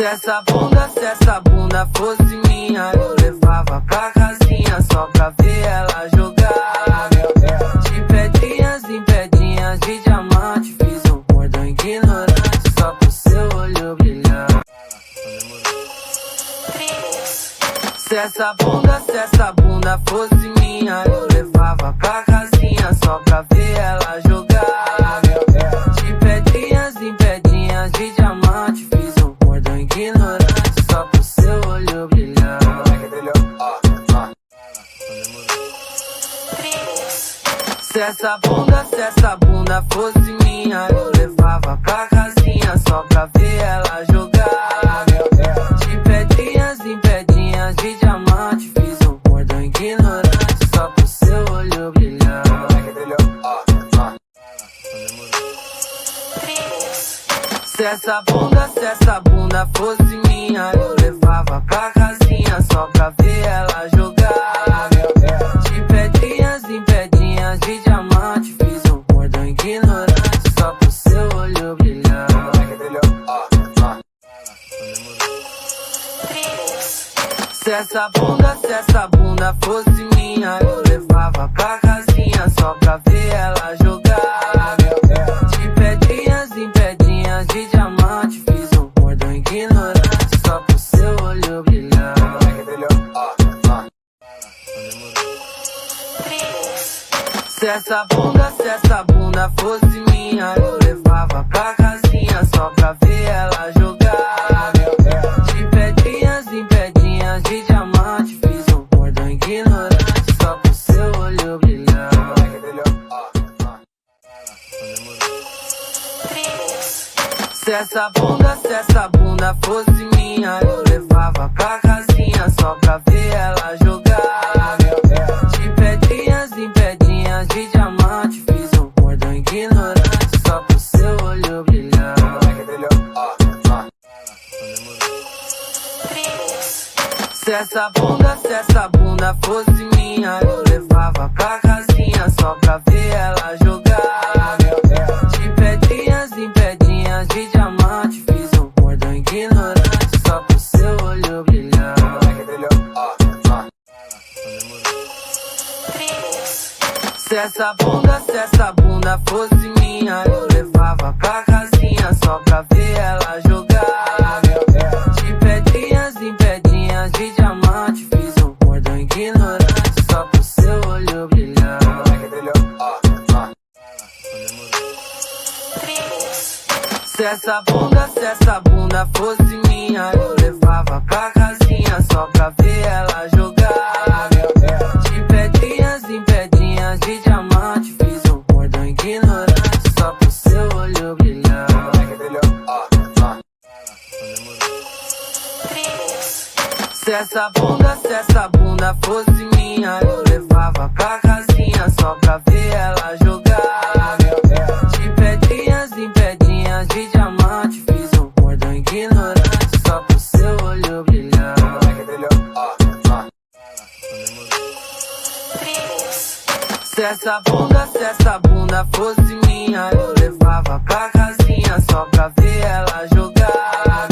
Se essa bunda fosse minha, eu levava pra casinha só pra ver ela jogar. De pedrinhas em pedrinhas de diamante, fiz um cordão ignorante só pro seu olho brilhar. Se essa bunda fosse minha, eu levava pra casinha só pra ver ela jogar. De pedrinhas em pedrinhas de diamante, fiz um cordão ignorante só pro seu olho brilhar. Se essa bunda fosse minha, eu levava pra casinha só pra ver ela jogar. De pedrinhas em pedrinhas de diamante, fiz um cordão ignorante só pro seu olho brilhar. Se essa bunda fosse minha, eu levava pra casinha só pra ver ela jogar. De pedrinhas em pedrinhas de diamante, fiz um cordão ignorante só pro seu olho brilhar. Se essa bunda fosse minha, eu levava pra casinha só pra ver ela jogar. De pedrinhas em pedrinhas de diamante, fiz um cordão ignorante só pro seu olho brilhar. Se essa bunda fosse minha, eu levava pra casinha só pra ver ela jogar. De pedrinhas em pedrinhas de diamante, fiz um cordão ignorante só pro seu olho brilhar. Se essa bunda fosse minha, eu levava pra casinha só pra ver ela jogar. De pedrinhas em pedrinhas de diamante, fiz um cordão ignorante só pro seu olho brilhar. Se essa bunda fosse minha, eu levava pra casinha só pra ver ela jogar. De pedrinhas em pedrinhas de diamante, fiz um cordão ignorante só pro seu olho brilhar. Se essa bunda fosse minha, eu levava pra casinha só pra ver ela jogar. De pedrinhas em pedrinhas de diamante, fiz um cordão ignorante só pro seu olho brilhar. Se essa bunda fosse minha, eu levava pra casinha só pra ver ela jogar. De pedrinhas em pedrinhas de diamante, fiz um cordão ignorante só pro seu olho brilhar. Se essa bunda fosse minha, eu levava pra casinha só pra ver ela jogar. De pedrinhas em pedrinhas de diamante, fiz um cordão ignorante só pro seu olho brilhar. Se essa bunda fosse minha, eu levava pra casinha só pra ver ela jogar.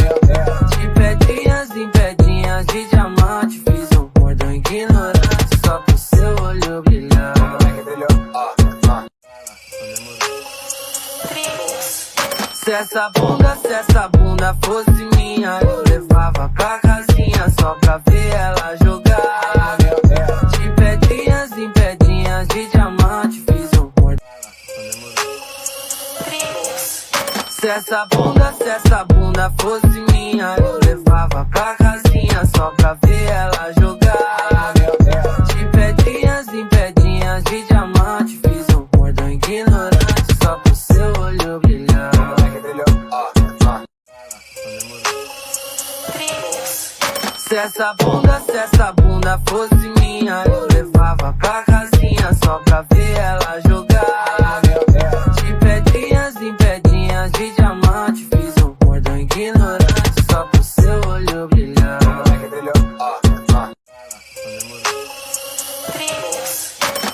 De pedrinhas em pedrinhas de diamante, fiz um cordão ignorante só pro seu olho brilhar. Se essa bunda fosse minha, eu levava pra casinha só pra ver ela jogar. De pedrinhas em pedrinhas de diamante, fiz um cordão. Se essa bunda fosse minha, eu levava pra casinha só pra ver ela jogar. De pedrinhas em pedrinhas de diamante, fiz um cordão ignorante só pro seu olho brilhar. Se essa bunda fosse minha, eu levava pra casinha só pra ver ela jogar. De pedrinhas em pedrinhas de diamante, fiz um cordão ignorante só pro seu olho brilhar.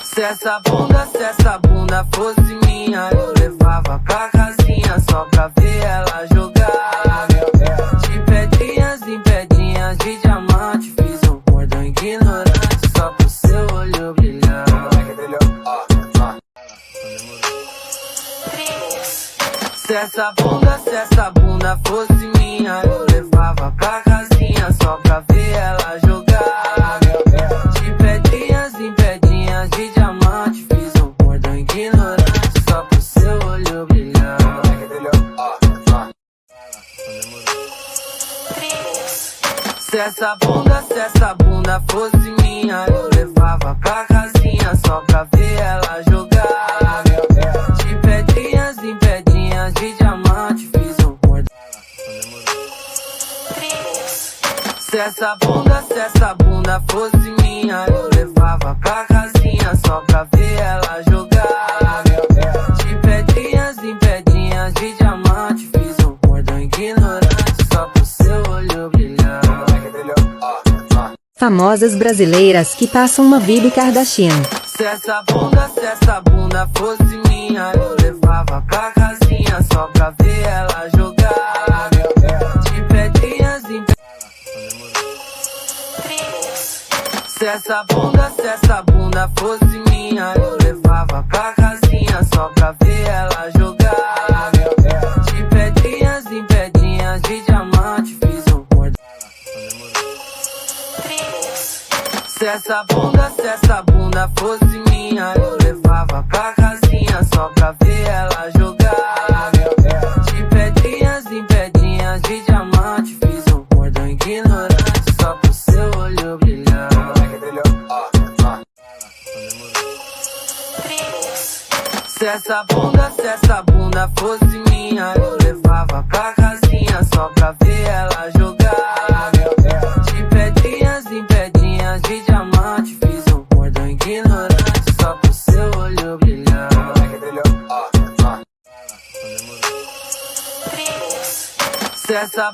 Se essa bunda fosse minha, eu levava pra casinha só pra ver ela jogar. De pedrinhas Se essa bunda fosse minha, eu levava pra casinha só pra ver ela jogar. De pedrinhas em pedrinhas de diamante, fiz um cordão ignorante só pro seu olho brilhar. Se essa bunda fosse minha, eu levava pra casinha só pra ver ela jogar. De pedrinhas em pedrinhas de diamante, fiz um cordão. Se essa bunda fosse minha, eu levava pra casinha só pra ver ela jogar. De pedrinhas em pedrinhas de diamante, fiz um cordão ignorante só pro seu olho brilhar. Famosas brasileiras que passam uma vida Kardashian. Se essa bunda fosse minha, eu levava pra casinha só pra ver ela jogar. De pedrinhas em Se essa bunda fosse minha, eu levava pra casinha só pra ver ela jogar. De pedrinhas em pedrinhas de diamante, fiz um cordão. Se essa bunda fosse minha, eu levava pra casinha só pra ver ela jogar. De pedrinhas em pedrinhas de diamante, fiz um cordão ignorante só pro seu olho brilhar. Se essa bunda fosse minha, eu levava pra casinha só pra ver ela jogar. De pedrinhas em pedrinhas de diamante, fiz um cordão ignorante só pro seu olho brilhar. Se essa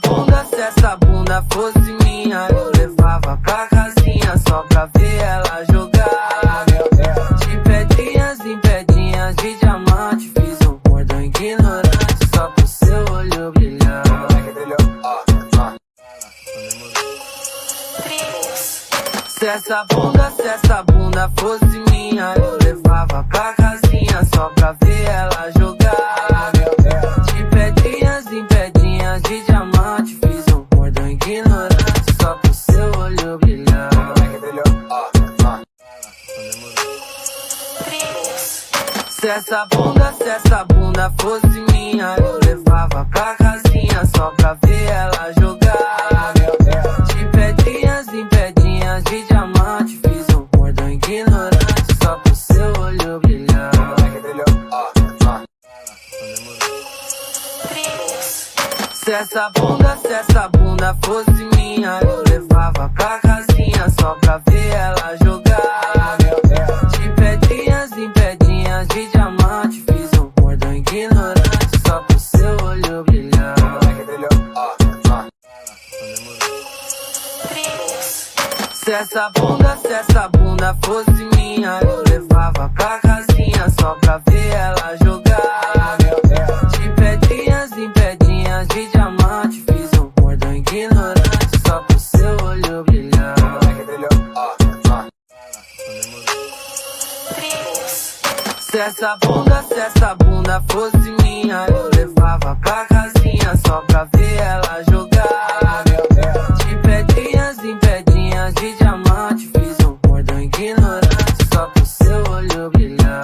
bunda fosse minha, eu levava pra casinha só pra ver ela jogar. De pedrinhas em pedrinhas de diamante, fiz um cordão ignorante só pro seu olho brilhar. Se essa bunda fosse minha, eu levava pra casinha só pra ver ela jogar. De pedrinhas em pedrinhas de diamante, fiz um cordão ignorante só pro seu olho brilhar. Se essa bunda fosse minha, eu levava pra casinha só pra ver ela jogar. De pedrinhas em pedrinhas de diamante, fiz um cordão ignorante só pro seu olho brilhar. Se essa bunda fosse minha, eu levava pra casinha só pra ver ela jogar. De pedrinhas em pedrinhas de diamante, fiz um cordão ignorante só pro seu olho brilhar. Se essa bunda fosse minha, eu levava pra casinha só pra ver ela jogar. De pedrinhas em pedrinhas de diamante, fiz um cordão ignorante só pro seu olho brilhar. Se essa bunda fosse minha, eu levava pra casinha só pra ver ela jogar. De pedrinhas em pedrinhas de diamante, fiz um cordão ignorante só pro seu olho brilhar.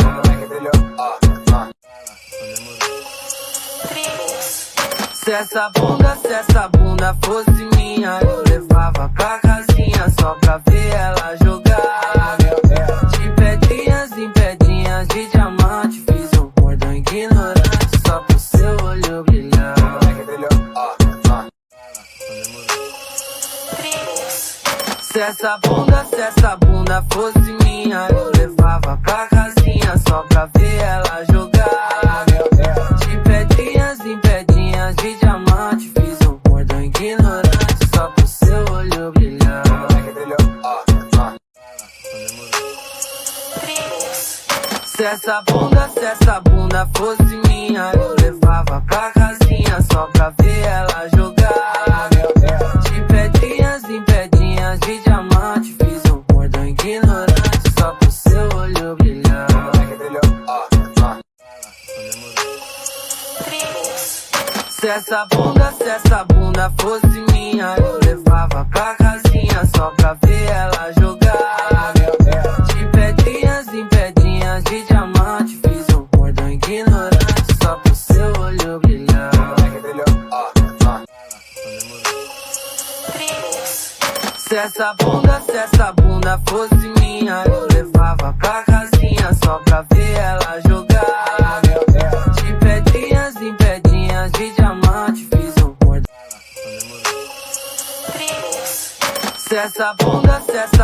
Se essa bunda fosse minha, eu levava pra casinha só pra ver ela jogar. De pedrinhas em pedrinhas de diamante, fiz um cordão ignorante só pro seu olho brilhar. Se essa bunda fosse minha, eu levava pra casinha só pra ver ela jogar. De pedrinhas em pedrinhas de diamante, fiz um cordão ignorante só pro seu olho brilhar. Se essa bunda fosse minha, eu levava pra casinha só pra ver ela jogar. De pedrinhas em pedrinhas de diamante, fiz um cordão ignorante só pro seu olho brilhar. Se essa bunda fosse minha, eu levava pra casinha só pra ver ela jogar. De pedrinhas em pedrinhas de diamante, fiz um cordão ignorante só pro seu olho brilhar. Se essa bunda fosse minha, eu levava pra casinha só pra ver ela jogar. De pedrinhas em pedrinhas de diamante, fiz um cordão. Se essa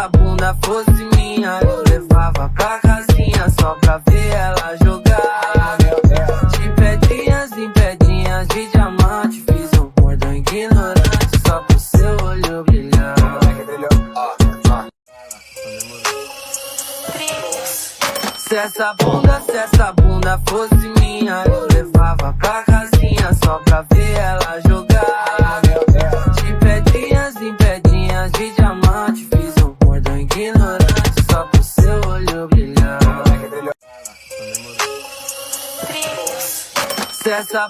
bunda fosse minha, eu levava pra casinha só pra ver ela jogar. De pedrinhas em pedrinhas de diamante, fiz um cordão ignorante só pro seu olho brilhar. Se essa bunda fosse minha, eu levava pra casinha só pra ver ela jogar. De pedrinhas em pedrinhas de diamante, fiz um cordão ignorante só pro seu olho brilhar. Se essa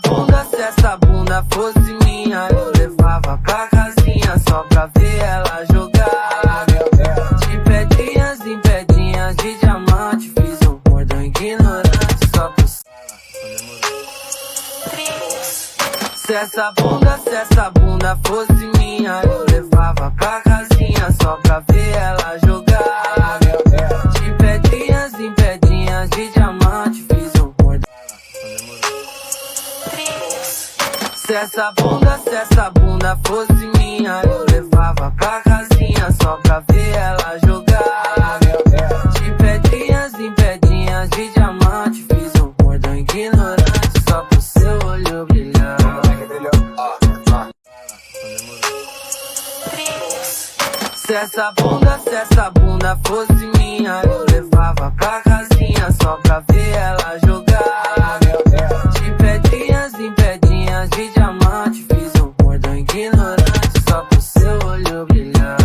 bunda fosse minha, eu levava pra casinha só pra ver ela jogar. De pedrinhas em pedrinhas de diamante, fiz um cordão ignorante só pro seu. Se essa bunda fosse minha, eu levava pra casinha só pra ver ela jogar. De pedrinhas em pedrinhas de diamante, fiz um cordão. Se essa bunda fosse minha, eu levava pra casinha só pra ver ela jogar. De pedrinhas em pedrinhas de diamante, fiz um cordão ignorante só pro seu olho brilhar. Se essa bunda fosse minha, eu levava pra casinha só pra ver ela jogar. De pedrinhas em pedrinhas de diamante, fiz um cordão ignorante só pro seu olho brilhar.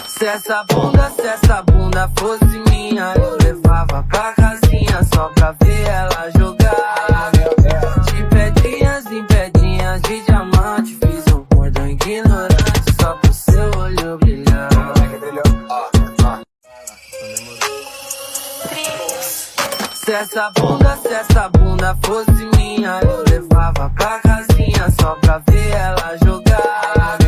Se essa bunda fosse minha, eu levava pra casinha só pra ver ela jogar. De pedrinhas em pedrinhas de diamante, fiz um cordão ignorante só pro seu olho brilhar. Se essa bunda fosse minha, eu levava pra casinha só pra ver ela jogar.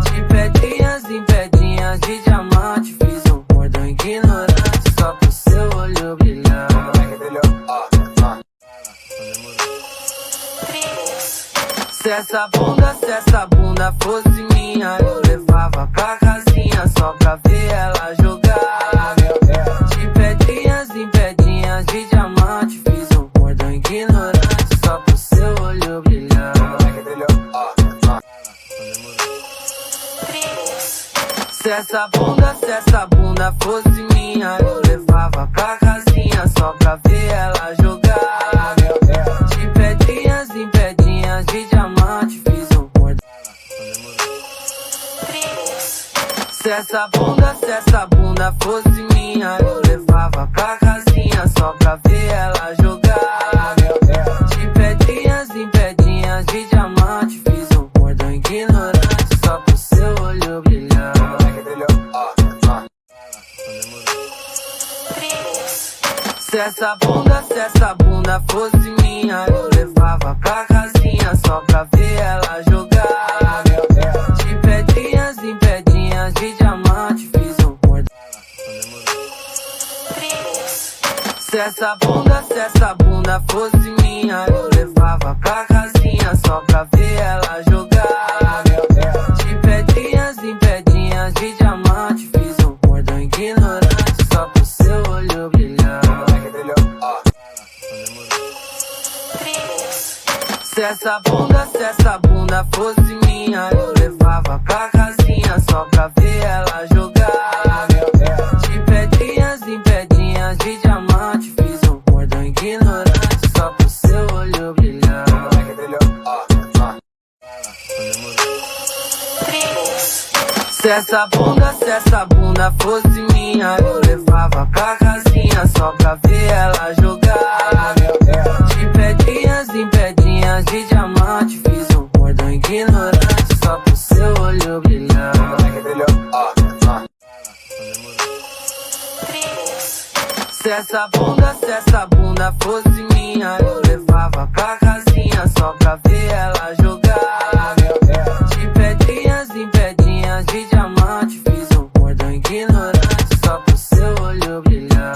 De pedrinhas em pedrinhas de diamante, fiz um cordão ignorante só pro seu olho brilhar. Se essa bunda fosse minha, eu levava pra casinha só pra ver ela jogar. De pedrinhas em pedrinhas de diamante, fiz um cordão ignorante só pro seu olho brilhar. Se essa bunda fosse minha, eu levava pra casinha só pra ver ela jogar. De pedrinhas em pedrinhas de diamante, fiz um cordão. Se essa bunda fosse minha, eu levava pra casinha só pra ver ela jogar. De pedrinhas em pedrinhas de diamante, fiz um cordão ignorante só pro seu olho brilhar. Se essa bunda fosse minha, eu levava pra casinha só pra ver ela jogar. De pedrinhas em pedrinhas de diamante, fiz um cordão. Se essa bunda fosse minha, eu levava pra casinha só pra ver ela jogar. De pedrinhas em pedrinhas de diamante, fiz um cordão ignorante só pro seu olho brilhar. Se essa bunda fosse minha, eu levava pra casinha só pra ver ela jogar. De pedrinhas em pedrinhas de diamante, fiz um cordão ignorante só pro seu olho brilhar. Se essa bunda fosse minha, eu levava pra casinha só pra ver ela jogar. essa bunda fosse minha, eu levava pra casinha só pra ver ela jogar. De pedrinhas em pedrinhas de diamante, fiz um cordão ignorante só pro seu olho brilhar.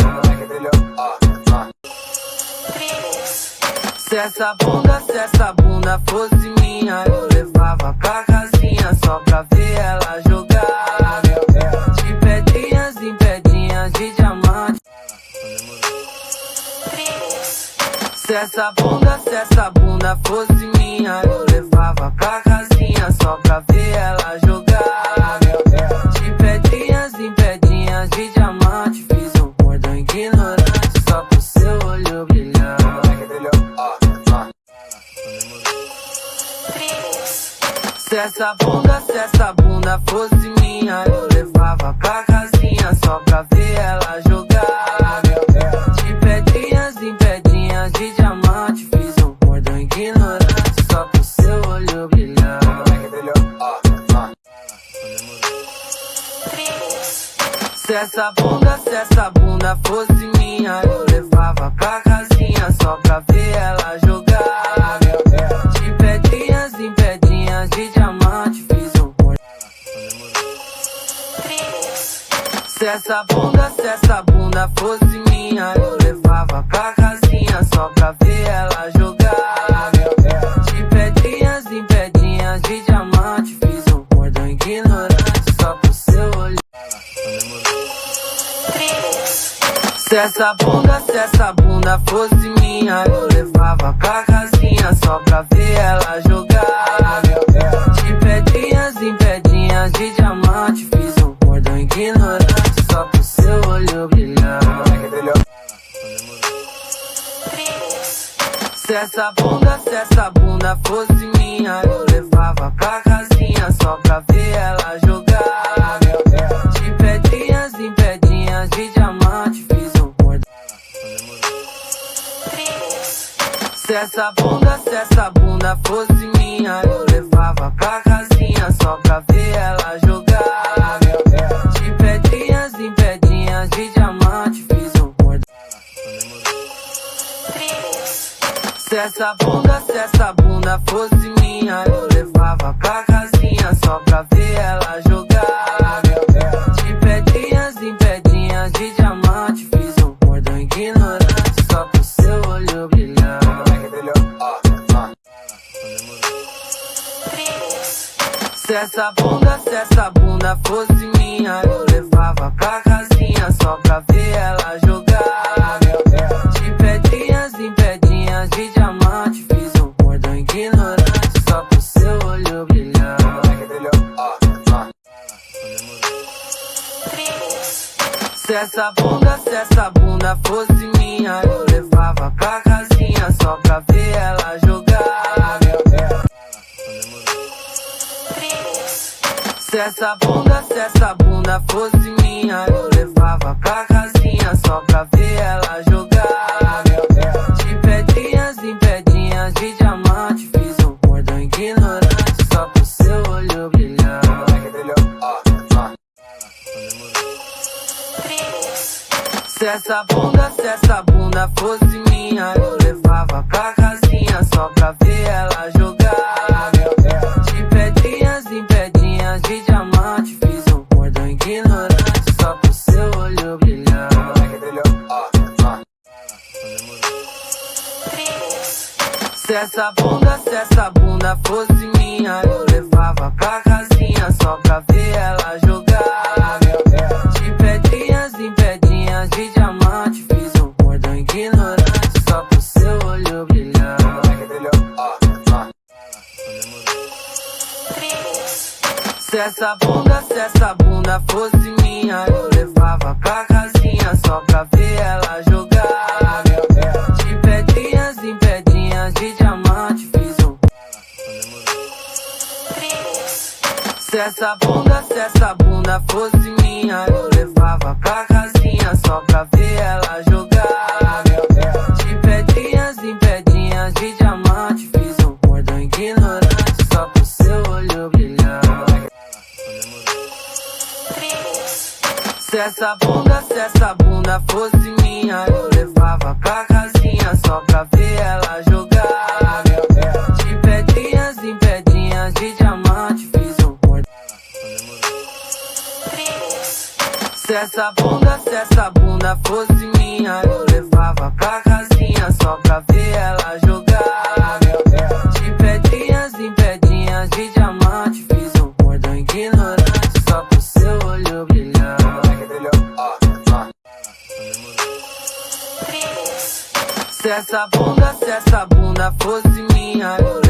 Se essa bunda fosse minha, eu levava pra casinha só pra ver ela jogar. De pedrinhas em pedrinhas de diamante. Se essa bunda fosse minha, eu levava pra casinha só pra ver ela jogar. De pedrinhas em pedrinhas de diamante, fiz um cordão ignorante só pro seu olho brilhar. Se essa bunda fosse minha, eu levava pra casinha só pra ver ela jogar. De pedrinhas em pedrinhas de diamante, fiz um cordão ignorante só pro seu olho brilhar. Se essa bunda fosse minha, eu levava pra casinha só pra ver ela jogar. De pedrinhas em pedrinhas de diamante, fiz um cordão. Se essa bunda fosse minha, eu levava pra casinha só pra ver ela jogar. De pedrinhas em pedrinhas de diamante, fiz um cordão ignorante só pro seu olho. Se essa bunda fosse minha, eu levava pra casinha só pra ver ela jogar. De pedrinhas em pedrinhas de diamante, fiz um cordão ignorante só pro seu olho brilhar. Se essa bunda fosse minha, eu levava pra casinha só pra ver ela jogar. De pedrinhas em pedrinhas de diamante, fiz um cordão. Se essa bunda fosse minha, eu levava pra casinha só pra ver ela jogar. De pedrinhas em pedrinhas de diamante, fiz um cordão. Se essa bunda fosse minha, eu levava pra casinha só pra ver ela jogar. De pedrinhas em pedrinhas de diamante, fiz um cordão ignorante só pro seu olho brilhar. Se essa bunda fosse minha, eu levava pra casinha só pra ver ela jogar. De pedrinhas em pedrinhas de diamante, fiz um cordão ignorante só pro seu olho brilhar. Se essa bunda fosse minha, eu levava pra casinha só pra ver ela jogar. Se essa bunda fosse minha, eu levava pra casinha só pra ver ela jogar. De pedrinhas em pedrinhas de diamante, fiz um cordão ignorante só pro seu olho brilhar. Se essa bunda fosse minha, eu levava pra casinha só pra ver ela jogar. De pedrinhas em pedrinhas de diamante, fiz um cordão ignorante só pro seu olho brilhar. Se essa bunda fosse minha, eu levava pra casinha só pra ver ela jogar. De pedrinhas em pedrinhas de diamante, fiz um cordão ignorante só pro seu olho brilhar. Se essa bunda fosse minha, eu levava pra casinha só pra ver ela jogar. De pedrinhas em pedrinhas de diamante, fiz um. Se essa bunda fosse minha, eu levava pra casinha só pra ver ela jogar. De pedrinhas em pedrinhas de diamante, fiz um cordão ignorante só pro seu olho brilhar. Se essa bunda fosse minha, eu levava pra Se essa bunda fosse minha, eu